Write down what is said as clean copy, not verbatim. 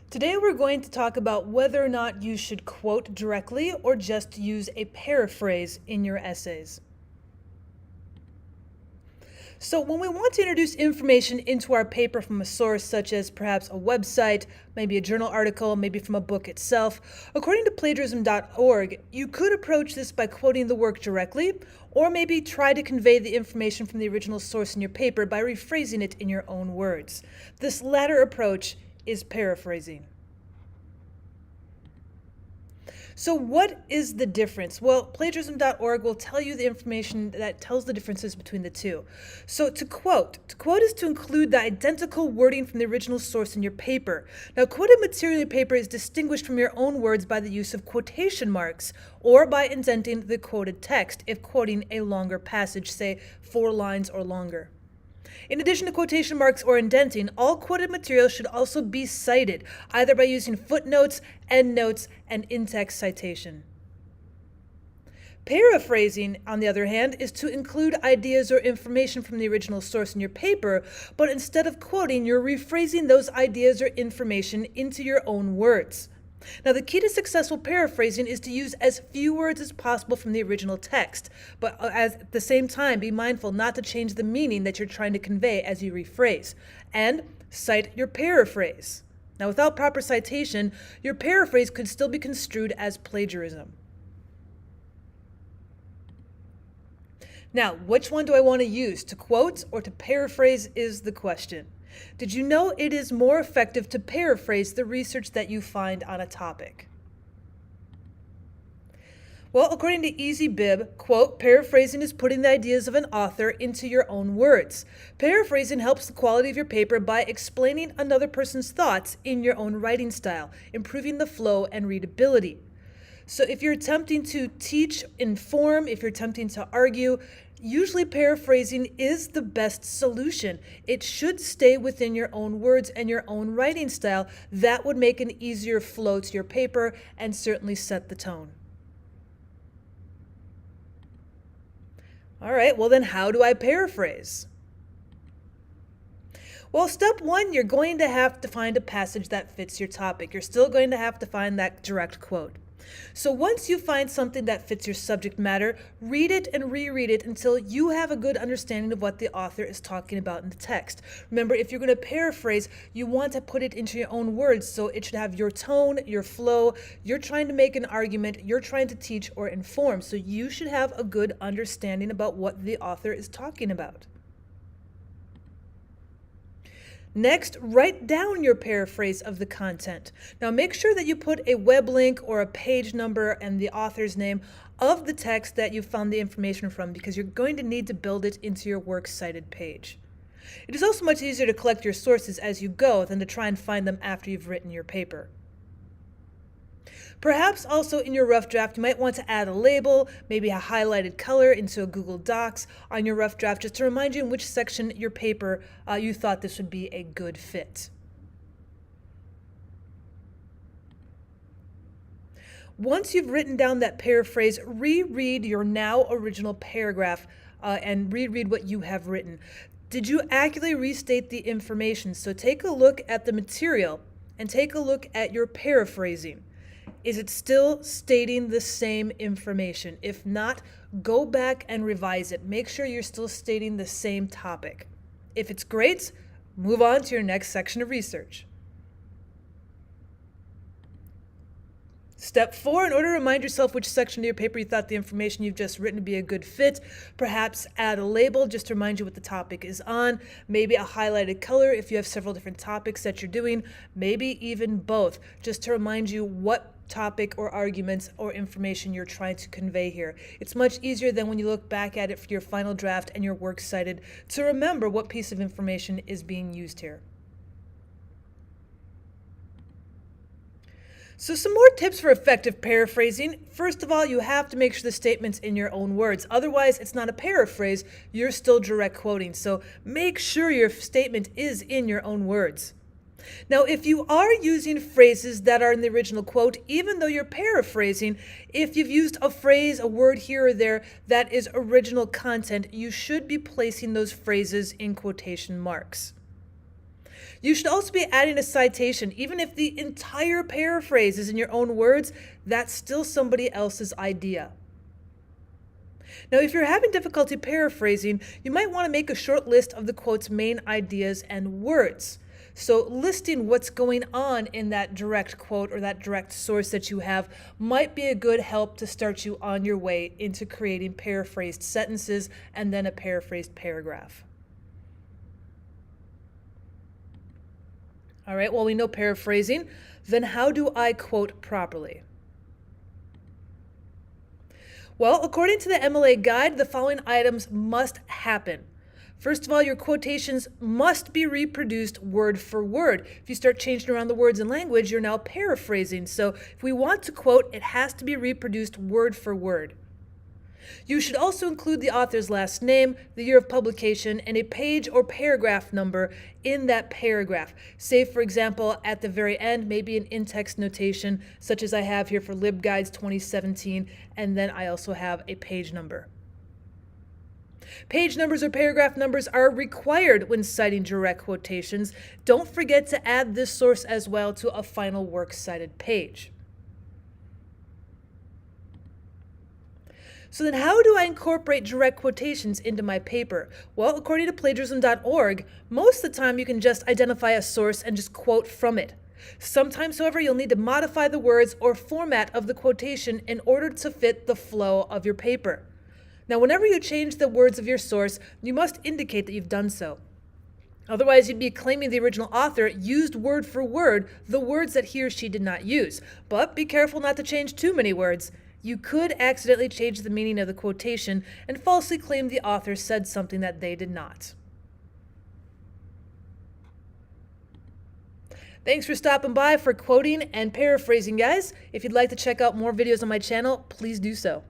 Today we're going to talk about whether or not you should quote directly or just use a paraphrase in your essays. So when we want to introduce information into our paper from a source such as perhaps a website, maybe a journal article, maybe from a book itself, according to plagiarism.org, you could approach this by quoting the work directly, or maybe try to convey the information from the original source in your paper by rephrasing it in your own words. This latter approach is paraphrasing. So what is the difference? Well, plagiarism.org will tell you the information that tells the differences between the two. So to quote is to include the identical wording from the original source in your paper. Now, quoted material in your paper is distinguished from your own words by the use of quotation marks or by indenting the quoted text if quoting a longer passage, say 4 lines or longer. In addition to quotation marks or indenting, all quoted material should also be cited, either by using footnotes, endnotes, and in-text citation. Paraphrasing, on the other hand, is to include ideas or information from the original source in your paper, but instead of quoting, you're rephrasing those ideas or information into your own words. Now, the key to successful paraphrasing is to use as few words as possible from the original text, but at the same time, be mindful not to change the meaning that you're trying to convey as you rephrase, and cite your paraphrase. Now, without proper citation, your paraphrase could still be construed as plagiarism. Now, which one do I want to use, to quote or to paraphrase is the question. Did you know it is more effective to paraphrase the research that you find on a topic? Well, according to EasyBib, quote, paraphrasing is putting the ideas of an author into your own words. Paraphrasing helps the quality of your paper by explaining another person's thoughts in your own writing style, improving the flow and readability. So if you're attempting to teach, inform, if you're attempting to argue, usually paraphrasing is the best solution. It should stay within your own words and your own writing style. That would make an easier flow to your paper and certainly set the tone. All right, well then how do I paraphrase? Well, step 1, you're going to have to find a passage that fits your topic. You're still going to have to find that direct quote. So once you find something that fits your subject matter, read it and reread it until you have a good understanding of what the author is talking about in the text. Remember, if you're going to paraphrase, you want to put it into your own words, so it should have your tone, your flow. You're trying to make an argument, you're trying to teach or inform, so you should have a good understanding about what the author is talking about. Next, write down your paraphrase of the content. Now make sure that you put a web link or a page number and the author's name of the text that you found the information from, because you're going to need to build it into your works cited page. It is also much easier to collect your sources as you go than to try and find them after you've written your paper. Perhaps also in your rough draft, you might want to add a label, maybe a highlighted color into a Google Docs on your rough draft, just to remind you in which section your paper you thought this would be a good fit. Once you've written down that paraphrase, reread your now original paragraph and reread what you have written. Did you accurately restate the information? So take a look at the material and take a look at your paraphrasing. Is it still stating the same information? If not, go back and revise it. Make sure you're still stating the same topic. If it's great, move on to your next section of research. Step 4, in order to remind yourself which section of your paper you thought the information you've just written to be a good fit, perhaps add a label just to remind you what the topic is on, maybe a highlighted color if you have several different topics that you're doing, maybe even both, just to remind you what topic or arguments or information you're trying to convey here. It's much easier than when you look back at it for your final draft and your works cited to remember what piece of information is being used here. So some more tips for effective paraphrasing. First of all, you have to make sure the statement's in your own words. Otherwise, it's not a paraphrase, you're still direct quoting. So make sure your statement is in your own words. Now, if you are using phrases that are in the original quote, even though you're paraphrasing, if you've used a phrase, a word here or there that is original content, you should be placing those phrases in quotation marks. You should also be adding a citation. Even if the entire paraphrase is in your own words, that's still somebody else's idea. Now, if you're having difficulty paraphrasing, you might want to make a short list of the quote's main ideas and words. So listing what's going on in that direct quote or that direct source that you have might be a good help to start you on your way into creating paraphrased sentences and then a paraphrased paragraph. All right, well, we know paraphrasing. Then how do I quote properly? Well, according to the MLA guide, the following items must happen. First of all, your quotations must be reproduced word for word. If you start changing around the words in language, you're now paraphrasing. So if we want to quote, it has to be reproduced word for word. You should also include the author's last name, the year of publication, and a page or paragraph number in that paragraph. Say, for example, at the very end, maybe an in-text notation, such as I have here for LibGuides 2017, and then I also have a page number. Page numbers or paragraph numbers are required when citing direct quotations. Don't forget to add this source as well to a final works cited page. So then how do I incorporate direct quotations into my paper? Well, according to plagiarism.org, most of the time you can just identify a source and just quote from it. Sometimes, however, you'll need to modify the words or format of the quotation in order to fit the flow of your paper. Now, whenever you change the words of your source, you must indicate that you've done so. Otherwise, you'd be claiming the original author used word for word the words that he or she did not use. But be careful not to change too many words. You could accidentally change the meaning of the quotation and falsely claim the author said something that they did not. Thanks for stopping by for quoting and paraphrasing, guys. If you'd like to check out more videos on my channel, please do so.